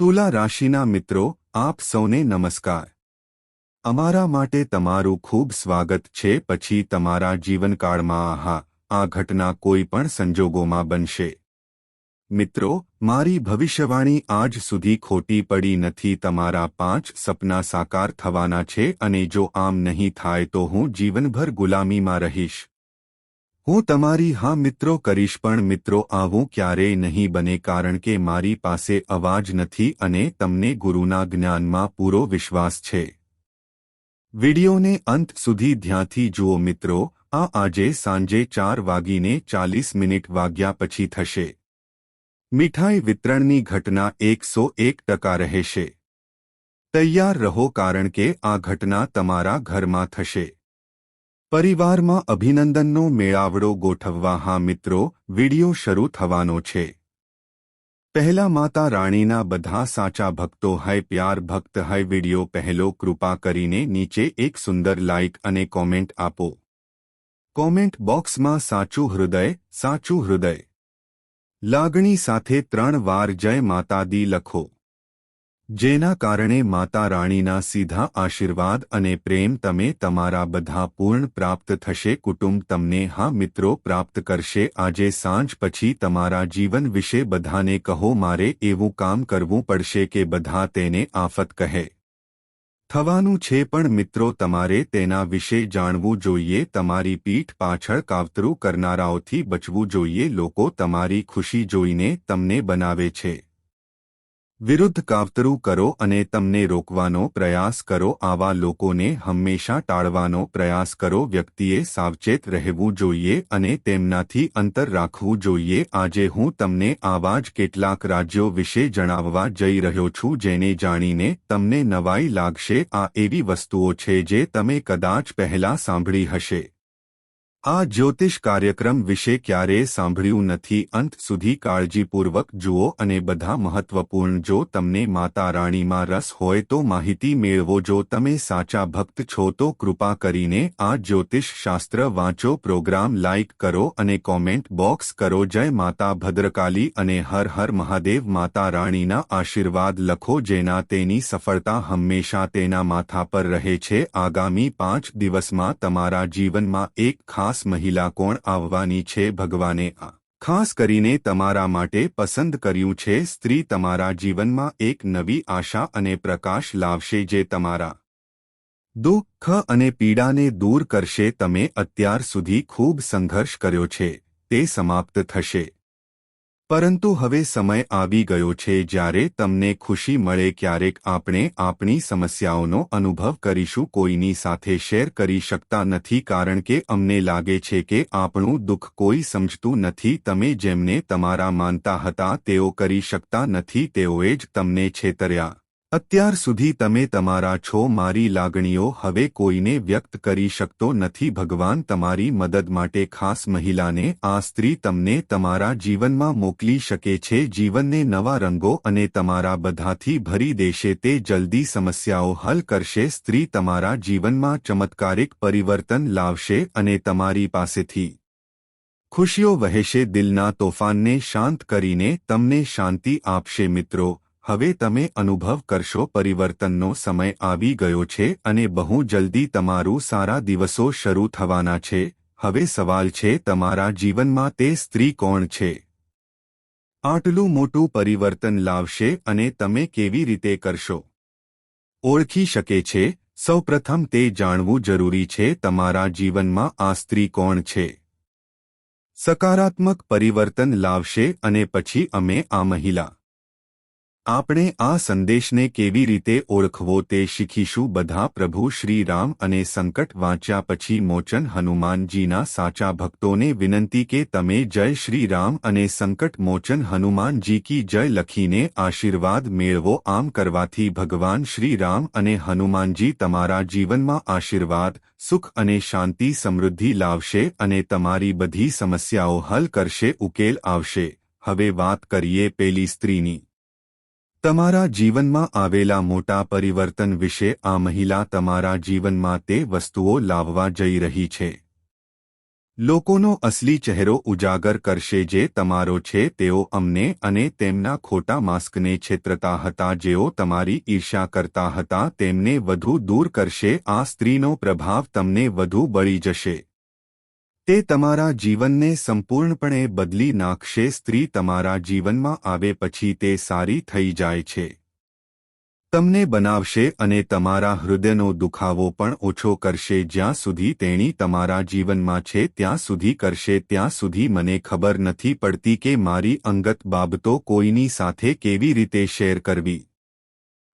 તુલા રાશિના મિત્રો, આપ સૌને નમસ્કાર. અમારા માટે તમારું ખૂબ સ્વાગત છે. પછી તમારા જીવનકાળમાં આ ઘટના કોઈ પણ સંજોગોમાં બનશે. મિત્રો, મારી ભવિષ્યવાણી આજ સુધી ખોટી પડી નથી. તમારા 5 સપના સાકાર થવાના છે અને જો આમ નહીં થાય તો હું જીવનભર ગુલામીમાં રહીશ. હું તમારી મિત્રો કરીશ, પણ મિત્રો આવું ક્યારેય નહીં બને, કારણ કે મારી પાસે અવાજ નથી અને તમને ગુરુના જ્ઞાનમાં પૂરો વિશ્વાસ છે. વિડિયોને અંત સુધી ધ્યાનથી જુઓ મિત્રો. આ આજે સાંજે 4:40 વાગ્યા પછી થશે. મીઠાઈ વિતરણની ઘટના 101% રહેશે. તૈયાર રહો, કારણ કે આ ઘટના તમારા ઘરમાં થશે. પરિવારમાં અભિનંદનનો મેળાવડો ગોઠવવા. મિત્રો, વિડિયો શરૂ થવાનો છે. પહેલા માતા રાણીના બધા સાચા ભક્તો પ્યાર ભક્ત વિડિયો પહેલો કૃપા કરીને નીચે એક સુંદર લાઇક અને કોમેન્ટ આપો. કોમેન્ટ બોક્સમાં સાચું હૃદય લાગણી સાથે 3 વાર જય માતા દી લખો, જેના કારણે માતા રાણીના સીધા આશીર્વાદ અને પ્રેમ તમે તમારા બધા પૂર્ણ પ્રાપ્ત થશે. કુટુંબ તમને મિત્રો પ્રાપ્ત કરશે. આજે સાંજ પછી તમારા જીવન વિશે બધાને કહો, મારે એવું કામ કરવું પડશે કે બધા તેને આફત કહે. થવાનું છે, પણ મિત્રો તમારે તેના વિશે જાણવું જોઈએ. તમારી પીઠ પાછળ કાવતરું કરનારાઓથી બચવું જોઈએ. લોકો તમારી ખુશી જોઈને તમને બનાવે છે. વિરુદ્ધ કાવતરું કરો અને તમને રોકવાનો પ્રયાસ કરો. આવા લોકોને હંમેશા ટાળવાનો પ્રયાસ કરો. વ્યક્તિએ સાવચેત રહેવું જોઈએ અને તેમનાથી અંતર રાખવું જોઈએ. આજે હું તમને આવા જ કેટલાક રાજ્યો વિશે જણાવવા જઈ રહ્યો છું, જેને જાણીને તમને નવાઈ લાગશે. આ એવી વસ્તુઓ છે જે તમે કદાચ પહેલા સાંભળી હશે. આ જ્યોતિષ કાર્યક્રમ વિશે ક્યારેય સાંભળ્યું નથી. અંત સુધી કાળજીપૂર્વક જુઓ અને બધા મહત્વપૂર્ણ. જો તમને માતા રાણીમાં રસ હોય તો માહિતી મેળવો. જો તમે સાચા ભક્ત છો તો કૃપા કરીને આ જ્યોતિષ શાસ્ત્ર વાંચો. પ્રોગ્રામ લાઇક કરો અને કોમેન્ટ બોક્સ કરો જય માતા ભદ્રકાલી અને હર હર મહાદેવ. માતા રાણીના આશીર્વાદ લખો, જેના તેની સફળતા હંમેશા તેના માથા પર રહે છે. આગામી 5 દિવસમાં તમારા જીવનમાં એક ખાસ મહિલા કોણ આવવાની છે? ભગવાને ખાસ કરીને તમારા માટે પસંદ કર્યું છે. સ્ત્રી તમારા જીવનમાં એક નવી આશા અને પ્રકાશ લાવશે, જે તમારા દુઃખ અને પીડાને દૂર કરશે. તમે અત્યાર સુધી ખૂબ સંઘર્ષ કર્યો છે, તે સમાપ્ત થશે. પરંતુ હવે સમય આવી ગયો છે જ્યારે તમને ખુશી મળે. ક્યારેક આપણે આપણી સમસ્યાઓનો અનુભવ કરીશું, કોઈની સાથે શેર કરી શકતા નથી, કારણ કે અમને લાગે છે કે આપણું દુઃખ કોઈ સમજતું નથી. તમે જેમને તમારા માનતા હતા તેઓ કરી શકતા નથી, તેઓએ જ તમને છેતર્યા. અત્યાર સુધી તમે તમારા છો. મારી લાગણીઓ હવે કોઈને વ્યક્ત કરી શકતો નથી. ભગવાન તમારી મદદ માટે ખાસ મહિલાને, આ સ્ત્રી તમને તમારા જીવનમાં મોકલી શકે છે. જીવનને નવા રંગો અને તમારા બધાથી ભરી દેશે. તે જલ્દી સમસ્યાઓ હલ કરશે. સ્ત્રી તમારા જીવનમાં ચમત્કારિક પરિવર્તન લાવશે અને તમારી પાસેથી ખુશીઓ વહેશે. દિલના તોફાનને શાંત કરીને તમને શાંતિ આપશે. મિત્રો, હવે તમે અનુભવ કરશો પરિવર્તનનો સમય આવી ગયો છે અને બહુ જલ્દી તમારું સારા દિવસો શરૂ થવાના છે. હવે સવાલ છે, તમારા જીવનમાં તે સ્ત્રી કોણ છે? આટલું મોટું પરિવર્તન લાવશે અને તમે કેવી રીતે કરશો? ઓળખી શકે છે? સૌપ્રથમ તે જાણવું જરૂરી છે, તમારા જીવનમાં આ સ્ત્રી કોણ છે? સકારાત્મક પરિવર્તન લાવશે અને પછી અમે આ મહિલા આપણે આ સંદેશને કેવી રીતે ઓળખવો તે શીખીશું. બધા પ્રભુ શ્રી રામ અને સંકટ વાંચ્યા પછી મોચન હનુમાનજીના સાચા ભક્તોને વિનંતી કે તમે જય શ્રી રામ અને સંકટ મોચન હનુમાનજી કી જય લખીને આશીર્વાદ મેળવો. આમ કરવાથી ભગવાન શ્રી રામ અને હનુમાનજી તમારા જીવનમાં આશીર્વાદ, સુખ અને શાંતિ સમૃદ્ધિ લાવશે અને તમારી બધી સમસ્યાઓ હલ કરશે, ઉકેલ આવશે. હવે વાત કરીએ પેલી સ્ત્રીની. તમારા જીવનમાં આવેલા મોટા પરિવર્તન વિશે. આ મહિલા તમારા જીવનમાં તે વસ્તુઓ લાવવા જઈ રહી છે લોકોનો અસલી ચહેરો ઉજાગર કરશે જે તમારો છે. તેઓ અમને અને તેમના ખોટા માસ્કને છેતરતા હતા, જેઓ તમારી ઈર્ષ્યા કરતા હતા, તેમને વધુ દૂર કરશે. આ સ્ત્રીનો પ્રભાવ તમને વધુ બળી જશે. તે તમારા જીવનને સંપૂર્ણપણે બદલી નાખશે. સ્ત્રી તમારા જીવનમાં આવે પછી તે સારી થઈ જાય છે, તમને બનાવશે અને તમારા હૃદયનો દુખાવો પણ ઓછો કરશે. જ્યાં સુધી તેણી તમારા જીવનમાં છે ત્યાં સુધી કરશે. ત્યાં સુધી મને ખબર નથી પડતી કે મારી અંગત બાબતો કોઈની સાથે કેવી રીતે શેર કરવી.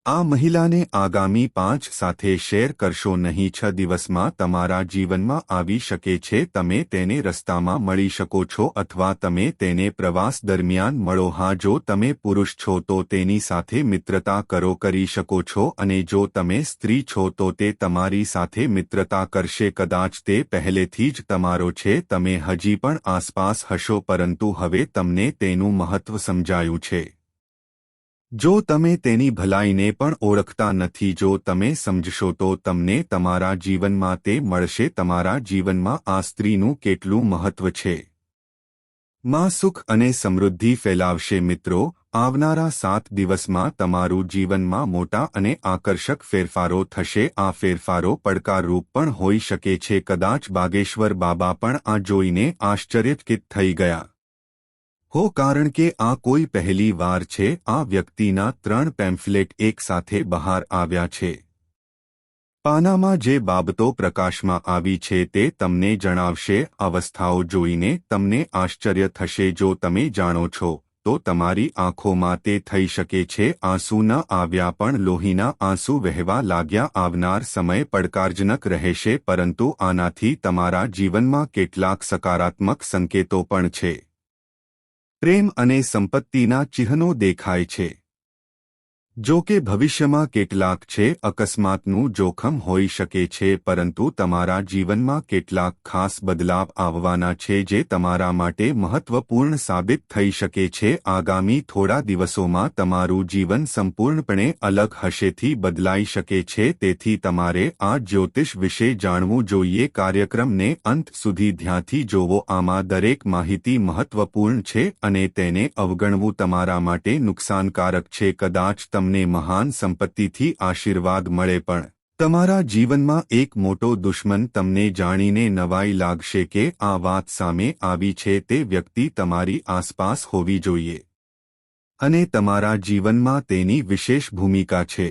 આ મહિલાને આગામી 5 સાથે શેર કરશો નહીં. 6 દિવસમાં તમારા જીવનમાં આવી શકે છે. તમે તેને રસ્તામાં મળી શકો છો અથવા તમે તેને પ્રવાસ દરમિયાન મળો. હા, જો તમે પુરુષ છો તો તેની સાથે મિત્રતા કરી શકો છો, અને જો તમે સ્ત્રી છો તો તે તમારી સાથે મિત્રતા કરશે. કદાચ તે પહેલેથી જ તમારો છે, તમે હજી પણ આસપાસ હશો, પરંતુ હવે તમને તેનું મહત્વ સમજાયું છે. જો તમે તેની ભલાઈને પણ ઓળખતા નથી, જો તમે સમજશો તો તમને તમારા જીવનમાં તે મળશે. તમારા જીવનમાં આ સ્ત્રીનું કેટલું મહત્વ છે. માં સુખ અને સમૃદ્ધિ ફેલાવશે. મિત્રો, આવનારા 7 દિવસમાં તમારું જીવનમાં મોટા અને આકર્ષક ફેરફારો થશે. આ ફેરફારો પડકારરૂપ પણ હોઈ શકે છે. કદાચ બાગેશ્વર બાબા પણ આ જોઈને આશ્ચર્યચકિત થઈ ગયા હો, કારણ કે આ કોઈ પહેલી વાર છે. આ વ્યક્તિના 3 પેમ્ફલેટ એક સાથે બહાર આવ્યા છે. પાનામાં જે બાબતો પ્રકાશમાં આવી છે તે તમને જણાવશે. અવસ્થાઓ જોઈને તમને આશ્ચર્ય થશે. જો તમે જાણો છો તો તમારી આંખોમાં તે થઈ શકે છે. આંસુ ન આવ્યા પણ લોહીના આંસુ વહેવા લાગ્યા. આવનાર સમય પડકારજનક રહેશે, પરંતુ આનાથી તમારા જીવનમાં કેટલાક સકારાત્મક સંકેતો પણ છે. પ્રેમ અને સંપત્તિના ચિહ્નો દેખાય છે. જો કે ભવિષ્યમાં કેટલાક છે. અકસ્માતનું જોખમ હોઈ શકે છે, પરંતુ તમારા જીવનમાં કેટલાક ખાસ બદલાવ આવવાના છે જે તમારા માટે મહત્વપૂર્ણ સાબિત થઈ શકે છે. આગામી થોડા દિવસોમાં તમારું જીવન સંપૂર્ણપણે અલગ હશેથી બદલાઈ શકે છે. તેથી તમારે આ જ્યોતિષ વિશે જાણવું જોઈએ. કાર્યક્રમને અંત સુધી ધ્યાનથી જોવો. આમાં દરેક માહિતી મહત્વપૂર્ણ છે અને તેને અવગણવું તમારા માટે નુકસાનકારક છે. કદાચ તમને મહાન સંપત્તિથી આશીર્વાદ મળે, પણ તમારા જીવનમાં એક મોટો દુશ્મન. તમને જાણીને નવાઈ લાગશે કે આ વાત સામે આવી છે. તે વ્યક્તિ તમારી આસપાસ હોવી જોઈએ અને તમારા જીવનમાં તેની વિશેષ ભૂમિકા છે.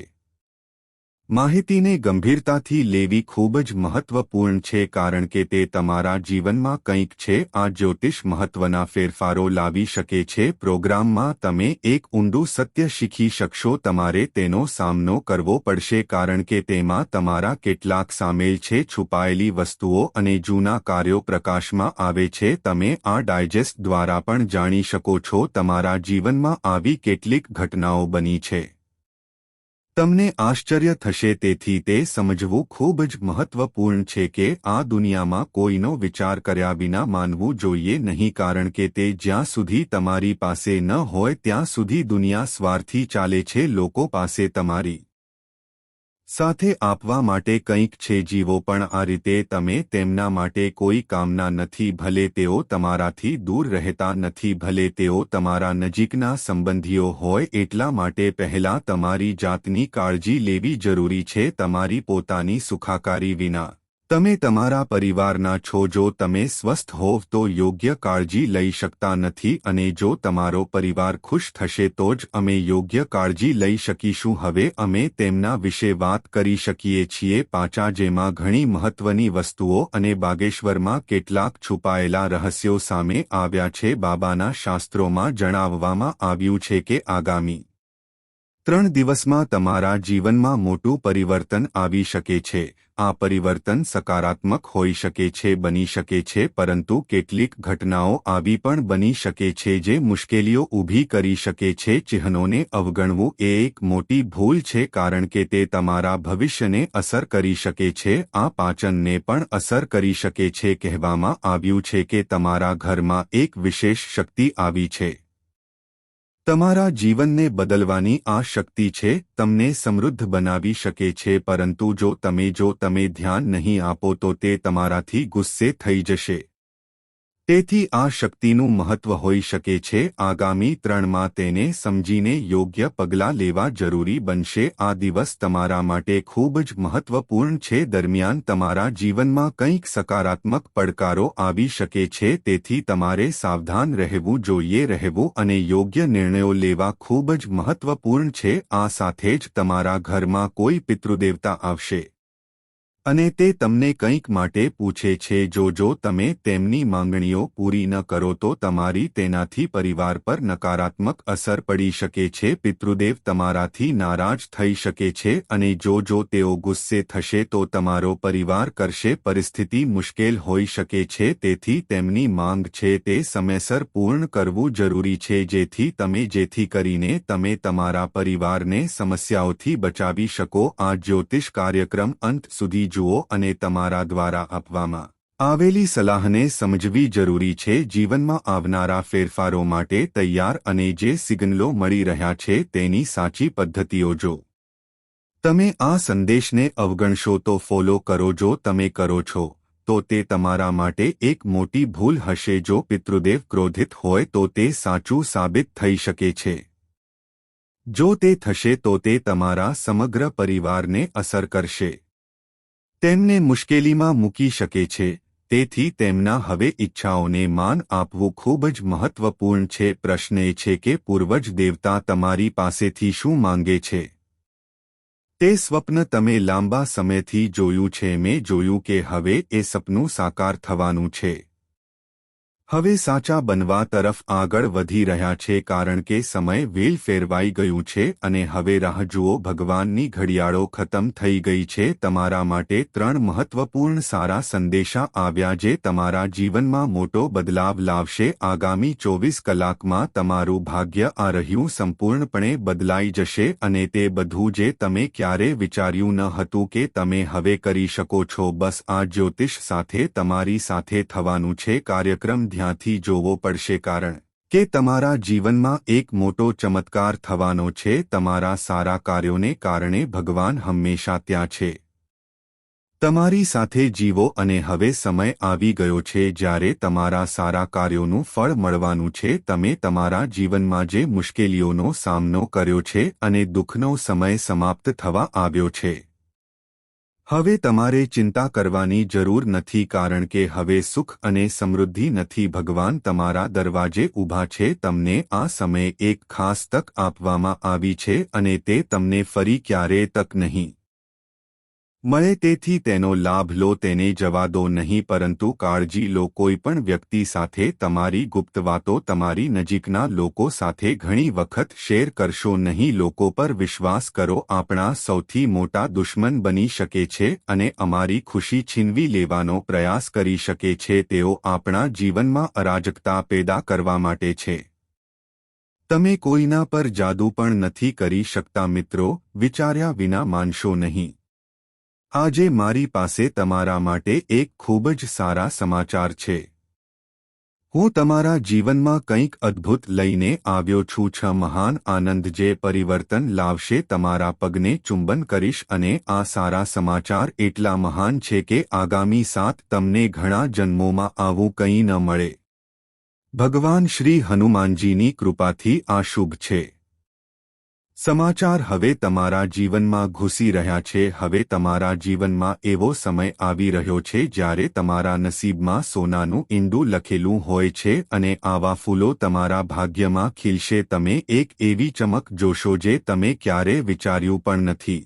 માહિતીને ગંભીરતાથી લેવી ખૂબ જ મહત્વપૂર્ણ છે, કારણ કે તે તમારા જીવનમાં કંઈક છે. આ જ્યોતિષ મહત્વના ફેરફારો લાવી શકે છે. પ્રોગ્રામમાં તમે એક ઊંડું સત્ય શીખી શકશો. તમારે તેનો સામનો કરવો પડશે, કારણ કે તેમાં તમારા કેટલાક સામેલ છે. છુપાયેલી વસ્તુઓ અને જૂના કાર્યો પ્રકાશમાં આવે છે. તમે આ ડાયજેસ્ટ દ્વારા પણ જાણી શકો છો તમારા જીવનમાં આવી કેટલીક ઘટનાઓ બની છે. તમને આશ્ચર્ય થશે. તેથી તે સમજવું ખૂબ જ મહત્વપૂર્ણ છે કે આ દુનિયામાં કોઈનો વિચાર કર્યા વિના માનવું જોઈએ નહીં, કારણ કે તે જ્યાં સુધી તમારી પાસે ન હોય ત્યાં સુધી દુનિયા સ્વાર્થી ચાલે છે. લોકો પાસે તમારી સાથે આપવા માટે કંઈક છે. જીવો પણ આ રીતે. તમે તેમના માટે કોઈ કામના નથી, ભલે તેઓ તમારાથી દૂર રહેતા નથી, ભલે તેઓ તમારા નજીકના સંબંધીઓ હોય. એટલા માટે પહેલા તમારી જાતની કાળજી લેવી જરૂરી છે. તમારી પોતાની સુખાકારી વિના તમે તમારા પરિવારના છો. જો તમે સ્વસ્થ હોવ તો યોગ્ય કાળજી લઈ શકતા નથી, અને જો તમારો પરિવાર ખુશ થશે તો જ અમે યોગ્ય કાળજી લઈ શકીશું. હવે અમે તેમના વિશે વાત કરી શકીએ છીએ. પાછા જેમાં ઘણી મહત્વની વસ્તુઓ અને બાગેશ્વરમાં કેટલાક છુપાયેલા રહસ્યો સામે આવ્યા છે. બાબાના શાસ્ત્રોમાં જણાવવામાં આવ્યું છે કે આગામી 3 દિવસમાં તમારા જીવનમાં મોટું પરિવર્તન આવી શકે છે. આ પરિવર્તન સકારાત્મક હોઈ શકે છે, બની શકે છે, પરંતુ કેટલીક ઘટનાઓ આવી પણ બની શકે છે જે મુશ્કેલીઓ ઊભી કરી શકે છે. ચિહ્નોને અવગણવું એ એક મોટી ભૂલ છે, કારણ કે તે તમારા ભવિષ્યને અસર કરી શકે છે. આ પાચનને પણ અસર કરી શકે છે. કહેવામાં આવ્યું છે કે તમારા ઘરમાં એક વિશેષ શક્તિ આવી છે. તમારા જીવનને બદલવાની આ શક્તિ છે. તમને સમૃદ્ધ બનાવી શકે છે, પરંતુ જો તમે ધ્યાન નહીં આપો તો તે તમારાથી ગુસ્સે થઈ જશે. તેથી આ શક્તિનું મહત્વ હોઈ શકે છે. આગામી 3 તેને સમજીને યોગ્ય પગલાં લેવા જરૂરી બનશે. આ દિવસ તમારા માટે ખૂબ જ મહત્વપૂર્ણ છે. દરમિયાન તમારા જીવનમાં કંઈક સકારાત્મક પડકારો આવી શકે છે, તેથી તમારે સાવધાન રહેવું જોઈએ. રહેવું અને યોગ્ય નિર્ણયો લેવા ખૂબ જ મહત્વપૂર્ણ છે. આ સાથે જ તમારા ઘરમાં કોઈ પિતૃદેવતા આવશે અને તે તમને કંઈક માટે પૂછે છે. જો તમે તેમની માંગણીઓ પૂરી ન કરો તો તમારી તેનાથી પરિવાર પર નકારાત્મક અસર પડી શકે છે. પિતૃદેવ તમારાથી નારાજ થઈ શકે છે અને જો તેઓ ગુસ્સે થશે તો તમારો પરિવાર કરશે. પરિસ્થિતિ મુશ્કેલ હોઈ શકે છે, તેથી તેમની માંગ છે તે સમયસર પૂર્ણ કરવું જરૂરી છે, જેથી કરીને તમે તમારા પરિવારને સમસ્યાઓથી બચાવી શકો. આ જ્યોતિષ કાર્યક્રમ અંત સુધી જુઓ અને તમારા દ્વારા આપવામાં આવેલી સલાહને સમજવી જરૂરી છે. જીવનમાં આવનારા ફેરફારો માટે તૈયાર અને જે સિગ્નલો મળી રહ્યા છે તેની સાચી પદ્ધતિઓ જો તમે આ સંદેશને અવગણશો તો ફોલો કરો. જો તમે કરો છો તો તે તમારા માટે એક મોટી ભૂલ હશે. જો પિતૃદેવ ક્રોધિત હોય તો તે સાચું સાબિત થઈ શકે છે. જો તે થશે તો તે તમારા સમગ્ર પરિવારને અસર કરશે, તેમને મુશ્કેલીમાં મૂકી શકે છે. તેથી તેમના હવે ઈચ્છાઓને માન આપવું ખૂબ જ મહત્વપૂર્ણ છે. પ્રશ્ન એ છે કે પૂર્વજ દેવતા તમારી પાસેથી શું માંગે છે? તે સ્વપ્ન તમે લાંબા સમયથી જોયું છે. મેં જોયું કે હવે એ સપનું સાકાર થવાનું છે. હવે સાચા બનવા તરફ આગળ વધી રહ્યા છે, કારણ કે સમય વેલ ફેરવાઈ ગયું છે અને હવે રાહ જુઓ. ભગવાનની ઘડિયાળો ખતમ થઈ ગઈ છે. તમારા માટે 3 મહત્વપૂર્ણ સારા સંદેશા આવ્યા જે તમારા જીવનમાં મોટો બદલાવ લાવશે. આગામી 24 કલાકમાં તમારું ભાગ્ય આ રહ્યું સંપૂર્ણપણે બદલાઈ જશે અને તે બધું જે તમે ક્યારે વિચાર્યું ન હતું કે તમે હવે કરી શકો છો, બસ આ જ્યોતિષ સાથે તમારી સાથે થવાનું છે. કાર્યક્રમ ધ્યાનથી જોવો પડશે, કારણ કે તમારા જીવનમાં એક મોટો ચમત્કાર થવાનો છે. તમારા સારા કાર્યોને કારણે ભગવાન હંમેશા ત્યાં છે. તમારી સાથે જીવો અને હવે સમય આવી ગયો છે જ્યારે તમારા સારા કાર્યોનું ફળ મળવાનું છે. તમે તમારા જીવનમાં જે મુશ્કેલીઓનો સામનો કર્યો છે અને દુઃખનો સમય સમાપ્ત થવા આવ્યો છે. હવે તમારે ચિંતા કરવાની જરૂર નથી, કારણ કે હવે સુખ અને સમૃદ્ધિ નથી. ભગવાન તમારા દરવાજે ઊભા છે. તમને આ સમયે એક ખાસ તક આપવામાં આવી છે અને તે તમને ફરી ક્યારેય તક નહીં મળે. તેથી તેનો લાભ લો. તેને જવા દો નહીં, પરંતુ કાળજી લો. કોઈપણ વ્યક્તિ સાથે તમારી ગુપ્ત વાતો તમારી નજીકના લોકો સાથે ઘણી વખત શેર કરશો નહીં. લોકો પર વિશ્વાસ કરો. આપણા સૌથી મોટા દુશ્મન બની શકે છે અને અમારી ખુશી છીનવી લેવાનો પ્રયાસ કરી શકે છે. તેઓ આપણા જીવનમાં અરાજકતા પેદા કરવા માટે છે. તમે કોઈના પર જાદુ પણ નથી કરી શકતા. મિત્રો, વિચાર્યા વિના માનશો નહીં. આજે મારી પાસે તમારા માટે એક ખૂબ જ સારા સમાચાર છે. હું તમારા જીવનમાં કંઈક અદ્ભુત લઈને આવ્યો છું. 6 મહાન આનંદ જે પરિવર્તન લાવશે. તમારા પગને ચુંબન કરીશ અને આ સારા સમાચાર એટલા મહાન છે કે આગામી 7 તમને ઘણા જન્મોમાં આવું કંઈ ન મળે. ભગવાન શ્રી હનુમાનજીની કૃપાથી આ શુભ છે. સમાચાર હવે તમારા જીવનમાં ઘૂસી રહ્યા છે. હવે તમારા જીવનમાં એવો સમય આવી રહ્યો છે જ્યારે તમારા નસીબમાં સોનાનું ઈંડું લખેલું હોય છે અને આવા ફૂલો તમારા ભાગ્યમાં ખીલશે. તમે એક એવી ચમક જોશો જે તમે ક્યારેય વિચાર્યું પણ નથી.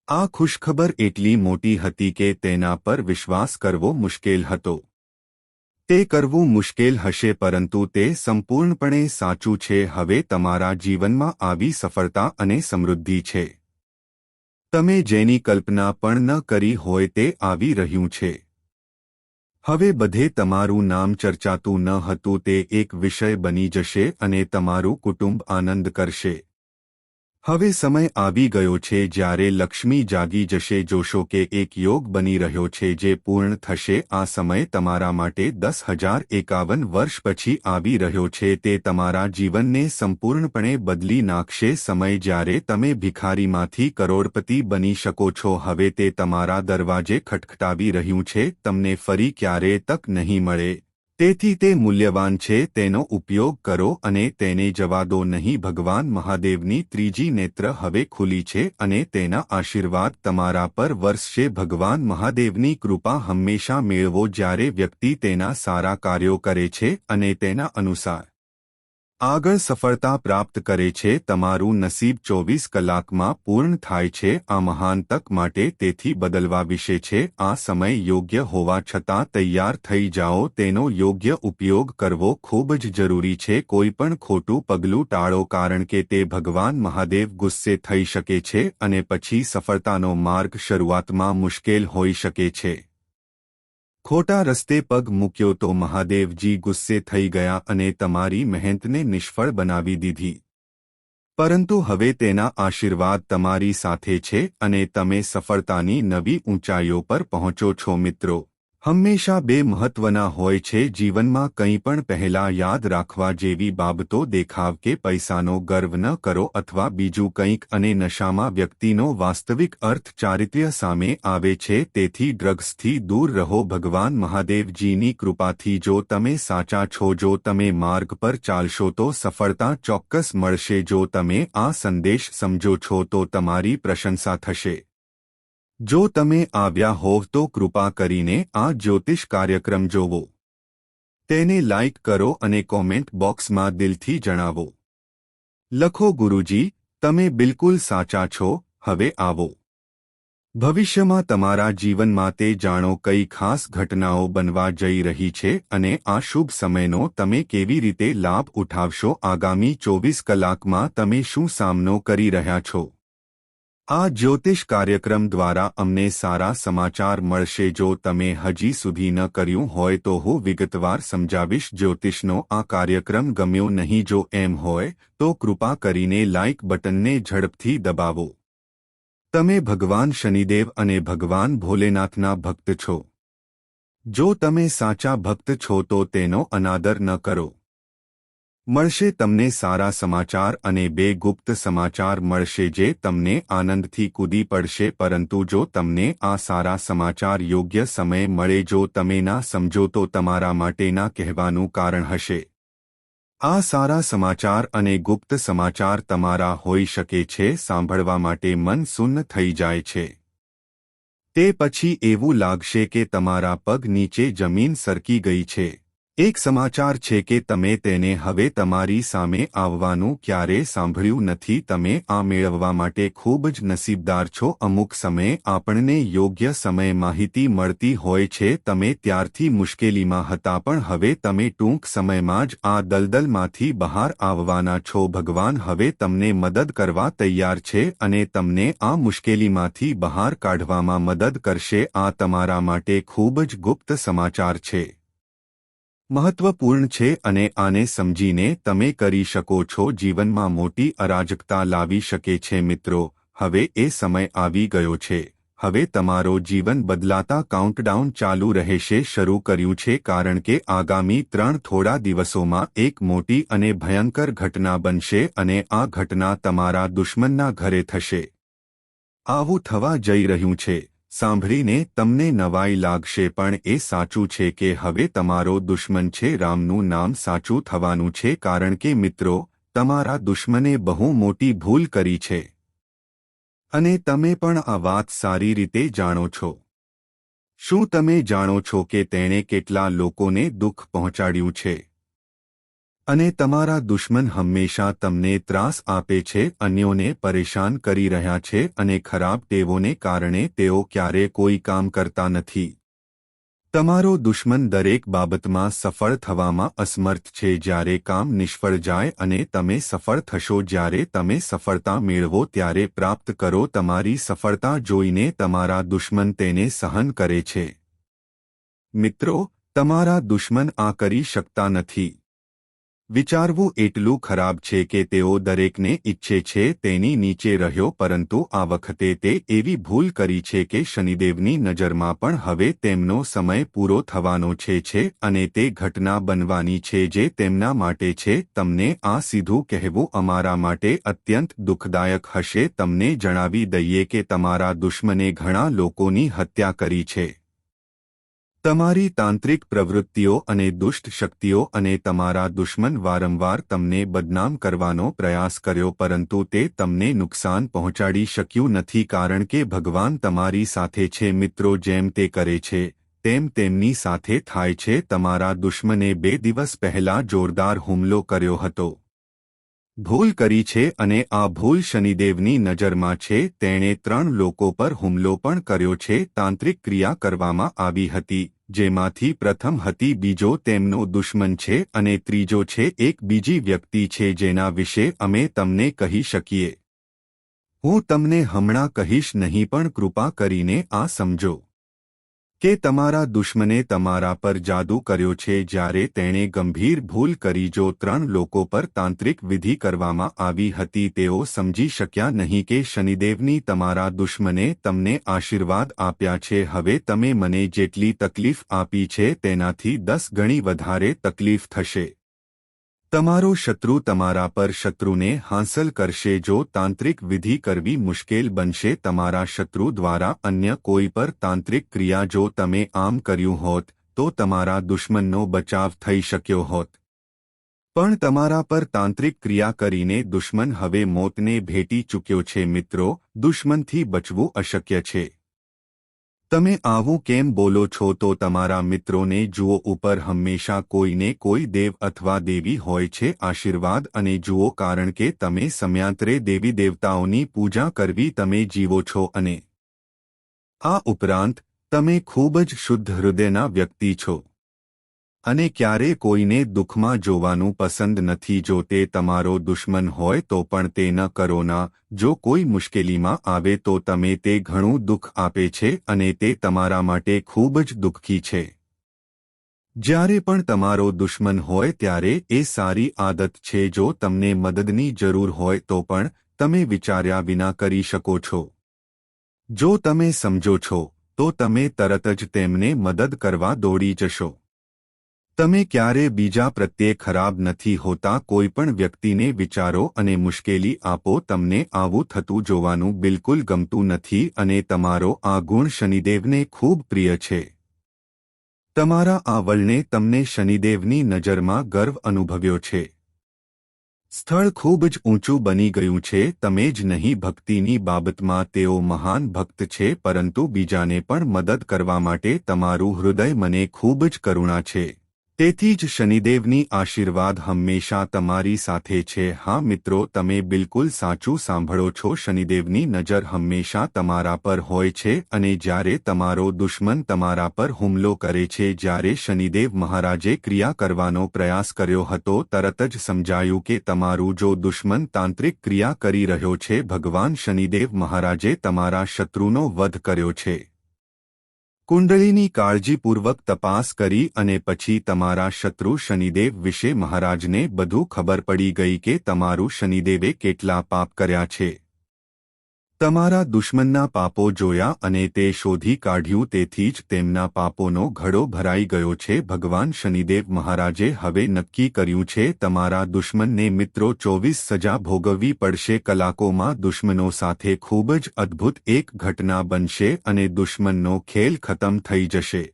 આ ખુશખબર એટલી મોટી હતી કે તેના પર વિશ્વાસ કરવો મુશ્કેલ હતો. તે કરવું મુશ્કેલ હશે, પરંતુ તે સંપૂર્ણપણે સાચું છે. હવે તમારા જીવનમાં આવી સફળતા અને સમૃદ્ધિ છે. તમે જેની કલ્પના પણ ન કરી હોય તે આવી રહ્યું છે. હવે બધે તમારું નામ ચર્ચાતું ન હતું તે એક વિષય બની જશે અને તમારું કુટુંબ આનંદ કરશે. હવે સમય આવી ગયો છે જ્યારે લક્ષ્મી જાગી જશે. જોશો કે એક યોગ બની રહ્યો છે જે પૂર્ણ થશે. આ સમય તમારા માટે 10,051 વર્ષ પછી આવી રહ્યો છે. તે તમારા જીવનને સંપૂર્ણપણે બદલી નાખશે. સમય જ્યારે તમે ભિખારીમાંથી કરોડપતિ બની શકો છો. હવે તે તમારા દરવાજે ખટખટાવી રહ્યું છે. તમને ફરી ક્યારેય તક નહીં મળે. તેથી તે મૂલ્યવાન છે, તેનો ઉપયોગ કરો અને તેને જવા દો નહીં. ભગવાન મહાદેવની ત્રીજી નેત્ર હવે ખુલી છે અને તેના આશીર્વાદ તમારા પર વરસશે. ભગવાન મહાદેવની કૃપા હંમેશા મેળવો જ્યારે વ્યક્તિ તેના સારા કાર્યો કરે છે અને તેના અનુસાર આગળ સફળતા પ્રાપ્ત કરે છે. તમારું નસીબ 24 કલાકમાં પૂર્ણ થાય છે. આ મહાન તક માટે તેથી બદલવા વિશે છે. આ સમય યોગ્ય હોવા છતાં તૈયાર થઈ જાઓ. તેનો યોગ્ય ઉપયોગ કરવો ખૂબ જ જરૂરી છે. કોઈ પણ ખોટું પગલું ટાળો કારણ કે તે ભગવાન મહાદેવ ગુસ્સે થઈ શકે છે અને પછી સફળતાનો માર્ગ શરૂઆતમાં મુશ્કેલ હોઈ શકે છે. ખોટા રસ્તે પગ મૂક્યો તો મહાદેવજી ગુસ્સે થઈ ગયા અને તમારી મહેનતને નિષ્ફળ બનાવી દીધી. પરંતુ હવે તેના આશીર્વાદ તમારી સાથે છે અને તમે સફળતાની નવી ઊંચાઈઓ પર પહોંચો છો. મિત્રો, હંમેશા બે મહત્વના હોય છે જીવનમાં. કંઈ પણ પહેલા યાદ રાખવા જેવી બાબતો: દેખાવ કે પૈસાનો ગર્વ ન કરો અથવા બીજું કંઈક. અને નશામાં વ્યક્તિનો વાસ્તવિક અર્થ ચારિત્ર્ય સામે આવે છે. તેથી ડ્રગ્સથી દૂર રહો. ભગવાન મહાદેવજીની કૃપાથી જો તમે સાચા છો, જો તમે માર્ગ પર ચાલશો તો સફળતા ચોક્કસ મળશે. જો તમે આ સંદેશ સમજો છો તો તમારી પ્રશંસા થશે. જો તમે આવ્યા હોવ તો કૃપા કરીને આ જ્યોતિષ કાર્યક્રમ જોવો, તેને લાઇક કરો અને કોમેન્ટ બોક્સમાં દિલથી જણાવો. લખો, ગુરુજી, તમે બિલકુલ સાચા છો. હવે આવો ભવિષ્યમાં તમારા જીવનમાં તે જાણો કઈ ખાસ ઘટનાઓ બનવા જઈ રહી છે અને આ શુભ સમયનો તમે કેવી રીતે લાભ ઉઠાવશો. આગામી 24 કલાકમાં તમે શું સામનો કરી રહ્યા છો? આ જ્યોતિષ કાર્યક્રમ દ્વારા અમને સારા સમાચાર મળશે. જો તમે હજી સુધી ન કર્યું હોય તો હું વિગતવાર સમજાવીશ. જ્યોતિષનો આ કાર્યક્રમ ગમ્યો નહીં? જો એમ હોય તો કૃપા કરીને લાઇક બટનને ઝડપથી દબાવો. તમે ભગવાન શનિદેવ અને ભગવાન ભોલેનાથના ભક્ત છો. જો તમે સાચા ભક્ત છો તો તેનો અનાદર ન કરો. મળશે તમને સારા સમાચાર અને 2 ગુપ્ત સમાચાર મળશે જે તમને આનંદથી કૂદી પડશે. પરંતુ જો તમને આ સારા સમાચાર યોગ્ય સમયે મળે, જો તમે ના સમજો તો તમારા માટેના કહેવાનું કારણ હશે. આ સારા સમાચાર અને ગુપ્ત સમાચાર તમારા હોઈ શકે છે. સાંભળવા માટે મન સુન્ન થઈ જાય છે. તે પછી એવું લાગશે કે તમારા પગ નીચે જમીન સરકી ગઈ છે. એક સમાચાર છે કે તમે તેને હવે તમારી સામે આવવાનું ક્યારેય સાંભળ્યું નથી. તમે આ મેળવવા માટે ખૂબ જ નસીબદાર છો. અમુક સમયે આપણને યોગ્ય સમયે માહિતી મળતી હોય છે. તમે ત્યારથી મુશ્કેલીમાં હતા પણ હવે તમે ટૂંક સમયમાં જ આ દલદલમાંથી બહાર આવવાના છો. ભગવાન હવે તમને મદદ કરવા તૈયાર છે અને તમને આ મુશ્કેલીમાંથી બહાર કાઢવામાં મદદ કરશે. આ તમારા માટે ખૂબ જ ગુપ્ત સમાચાર છે, મહત્વપૂર્ણ છે અને આને સમજીને તમે કરી શકો છો જીવનમાં મોટી અરાજકતા લાવી શકે છે. મિત્રો, હવે એ સમય આવી ગયો છે. હવે તમારો જીવન બદલાતા કાઉન્ટડાઉન ચાલુ રહેશે. શરૂ કર્યું છે કારણ કે આગામી 3 થોડા દિવસોમાં એક મોટી અને ભયંકર ઘટના બનશે અને આ ઘટના તમારા દુશ્મનના ઘરે થશે. આવું થવા જઈ રહ્યું છે સાંભળીને તમને નવાઈ લાગશે પણ એ સાચું છે કે હવે તમારો દુશ્મન છે. રામનું નામ સાચું થવાનું છે કારણ કે મિત્રો, તમારા દુશ્મને બહુ મોટી ભૂલ કરી છે અને તમે પણ આ વાત સારી રીતે જાણો છો. શું તમે જાણો છો કે તેણે કેટલા લોકોને દુઃખ પહોંચાડ્યું છે? અને તમારા દુશ્મન હંમેશા તમને ત્રાસ આપે છે, અન્યોને પરેશાન કરી રહ્યા છે અને ખરાબ ટેવોને કારણે તેઓ ક્યારેય કોઈ કામ કરતા નથી. તમારો દુશ્મન દરેક બાબતમાં સફળ થવામાં અસમર્થ છે. જ્યારે કામ નિષ્ફળ જાય અને તમે સફળ થશો, જ્યારે તમે સફળતા મેળવો ત્યારે પ્રાપ્ત કરો. તમારી સફળતા જોઈને તમારા દુશ્મન તેને સહન કરે છે. મિત્રો, તમારા દુશ્મન આ કરી શકતા નથી. વિચારવું એટલું ખરાબ છે કે તેઓ દરેકને ઈચ્છે છે તેની નીચે રહ્યો, પરંતુ આ વખતે તે એવી ભૂલ કરી છે કે શનિદેવની નજરમાં પણ હવે તેમનો સમય પૂરો થવાનો છે અને તે ઘટના બનવાની છે જે તેમના માટે છે. તમને આ સીધું કહેવું અમારા માટે અત્યંત દુઃખદાયક હશે. તમને જણાવી દઈએ કે તમારા દુશ્મને ઘણા લોકોની હત્યા કરી છે. તમારી તાંત્રિક પ્રવૃત્તિઓ અને દુષ્ટ શક્તિઓ અને તમારા દુશ્મન વારંવાર તમને બદનામ કરવાનો પ્રયાસ કર્યો, પરંતુ તે તમને નુકસાન પહોંચાડી શક્યું નથી, કારણ કે ભગવાન તમારી સાથે છે. મિત્રો, જેમ તે કરે છે તેમ તેમની સાથે થાય છે. તમારા દુશ્મને 2 દિવસ પહેલા જોરદાર હુમલો કર્યો હતો, ભૂલ કરી છે, અને આ ભૂલ શનિદેવની નજરમાં છે. તેણે 3 લોકો પર હુમલો પણ કર્યો છે. તાંત્રિક ક્રિયા કરવામાં આવી હતી, જેમાંથી પ્રથમ હતી બીજો તેમનો દુશ્મન છે, અને ત્રીજો છે એક બીજી વ્યક્તિ છે જેના વિશે અમે તમને કહી શકીએ. હું તમને હમણાં કહીશ નહીં, પણ કૃપા કરીને આ સમજો કે તમારા દુશ્મને તમારા પર જાદુ કર્યો છે જ્યારે તેણે ગંભીર ભૂલ કરી. જો 3 લોકો પર તાંત્રિક વિધિ કરવામાં આવી હતી, તેઓ સમજી શક્યા નહીં કે શનિદેવની તમારા દુશ્મને તમને આશીર્વાદ આપ્યા છે. હવે તમે મને જેટલી તકલીફ આપી છે તેનાથી 10 ગણી વધારે તકલીફ થશે. તમારો શત્રુ તમારા પર શત્રુને હાંસલ કરશે. જો તાંત્રિક વિધિ કરવી મુશ્કેલ બનશે તમારા શત્રુ દ્વારા અન્ય કોઈ પર તાંત્રિક ક્રિયા, જો તમે આમ કર્યું હોત તો તમારા દુશ્મનનો બચાવ થઈ શક્યો હોત, પણ તમારા પર તાંત્રિક ક્રિયા કરીને દુશ્મન હવે મોતને ભેટી ચૂક્યો છે. મિત્રો, દુશ્મનથી બચવું અશક્ય છે. તમે આવું કેમ બોલો છો? તો તમારા મિત્રોને જુઓ, ઉપર હંમેશા કોઈને કોઈ દેવ અથવા દેવી હોય છે. આશીર્વાદ અને જુઓ, કારણ કે તમે સમયાંતરે દેવી દેવતાઓની પૂજા કરવી તમે જીવો છો, અને આ ઉપરાંત તમે ખૂબ જ શુદ્ધ હૃદયના વ્યક્તિ છો અને ક્યારે કોઈને દુઃખમાં જોવાનું પસંદ નથી. જો તે તમારો દુશ્મન હોય તો પણ તે ન કરો ના. જો કોઈ મુશ્કેલીમાં આવે તો તમે તે ઘણું દુઃખ આપે છે અને તે તમારા માટે ખૂબ જ દુઃખી છે. જ્યારે પણ તમારો દુશ્મન હોય ત્યારે એ સારી આદત છે. જો તમને મદદની જરૂર હોય તો પણ તમે વિચાર્યા વિના કરી શકો છો. જો તમે સમજો છો તો તમે તરત જ તેમને મદદ કરવા દોડી જશો. તમે ક્યારે બીજા પ્રત્યે ખરાબ નથી હોતા. કોઈ પણ વ્યક્તિને વિચારો અને મુશ્કેલી આપો. તમને આવું થતું જોવાનું બિલકુલ ગમતું નથી, અને તમારો આ ગુણ શનિદેવને ખૂબ પ્રિય છે. તમારા આ વલણે તમને શનિદેવની નજરમાં ગર્વ અનુભવ્યો છે. સ્થળ ખૂબ જ ઊંચું બની ગયું છે. તમે જ નહીં, ભક્તિની બાબતમાં તેઓ મહાન ભક્ત છે, પરંતુ બીજાને પણ મદદ કરવા માટે તમારું હૃદય મને ખૂબ જ કરુણા છે. તેથી જ શનિદેવની આશીર્વાદ હંમેશા તમારી સાથે છે. હા મિત્રો, તમે બિલકુલ સાચું સાંભળો છો. શનિદેવની નજર હંમેશા તમારા પર હોય છે, અને જ્યારે તમારો દુશ્મન તમારા પર હુમલો કરે છે, જ્યારે શનિદેવ મહારાજે ક્રિયા કરવાનો પ્રયાસ કર્યો હતો, તરત જ સમજાયું કે તમારું જો દુશ્મન તાંત્રિક ક્રિયા કરી રહ્યો છે. ભગવાન શનિદેવ મહારાજે તમારા શત્રુનો વધ કર્યો છે. કુંડળીની કાળજીપૂર્વક તપાસ કરી અને પછી તમારા શત્રુ શનિદેવ વિશે મહારાજને બધું ખબર પડી ગઈ કે તમારું શનિદેવે કેટલા પાપ કર્યા છે. તમારા દુશ્મનના પાપો જોયા અને તે શોધી કાઢ્યું. તેથી જ તેમના પાપોનો ઘડો ભરાઈ ગયો છે. ભગવાન શનિદેવ મહારાજે હવે નક્કી કર્યું છે તમારા દુશ્મનને મિત્રો 24 સજા ભોગવવી પડશે. કલાકોમાં દુશ્મનો સાથે ખૂબ જ અદ્ભુત એક ઘટના બનશે અને દુશ્મનનો ખેલ ખતમ થઈ જશે.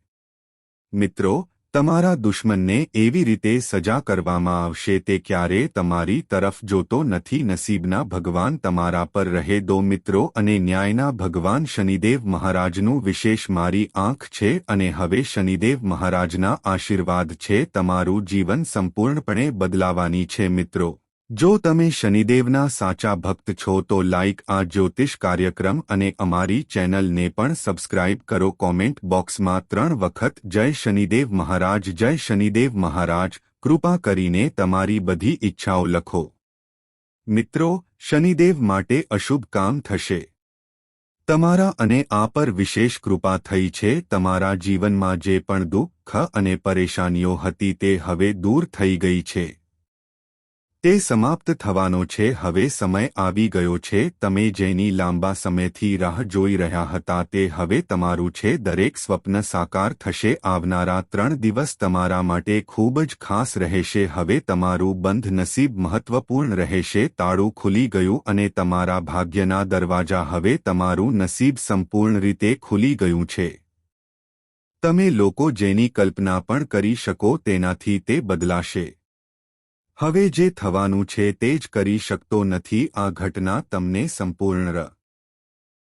મિત્રો, તમારા દુશ્મનને એવી રીતે સજા કરવામાં આવશે તે ક્યારેય તમારી તરફ જોતો નથી. નસીબના ભગવાન તમારા પર રહે દો મિત્રો, અને ન્યાયના ભગવાન શનિદેવ મહારાજનું વિશેષ મારી આંખ છે, અને હવે શનિદેવ મહારાજના આશીર્વાદ છે. તમારું જીવન સંપૂર્ણપણે બદલાવાની છે. મિત્રો, જો તમે શનિદેવના સાચા ભક્ત છો તો લાઇક આ જ્યોતિષ કાર્યક્રમ અને અમારી ચેનલને પણ સબસ્ક્રાઇબ કરો. કોમેન્ટ બોક્સમાં 3 વખત જય શનિદેવ મહારાજ, જય શનિદેવ મહારાજ કૃપા કરીને તમારી બધી ઈચ્છાઓ લખો. મિત્રો, શનિદેવ માટે અશુભ કામ થશે. તમારા અને આ પર વિશેષ કૃપા થઈ છે. તમારા જીવનમાં જે પણ દુઃખ અને પરેશાનીઓ હતી તે હવે દૂર થઈ ગઈ છે. તે સમાપ્ત થવાનો છે. હવે સમય આવી ગયો છે. તમે જેની લાંબા સમયથી રાહ જોઈ રહ્યા હતા તે હવે તમારું છે. દરેક સ્વપ્ન સાકાર થશે. આવનારા 3 દિવસ તમારા માટે ખૂબ જ ખાસ રહેશે. હવે તમારું બંધ નસીબ મહત્વપૂર્ણ રહેશે. તાળું ખુલી ગયું અને તમારા ભાગ્યના દરવાજા હવે તમારું નસીબ સંપૂર્ણ રીતે ખુલી ગયું છે. તમે લોકો જેની કલ્પના પણ કરી શકો તેનાથી તે બદલાશે. હવે જે થવાનું છે તે જ કરી શકતો નથી. આ ઘટના તમને સંપૂર્ણ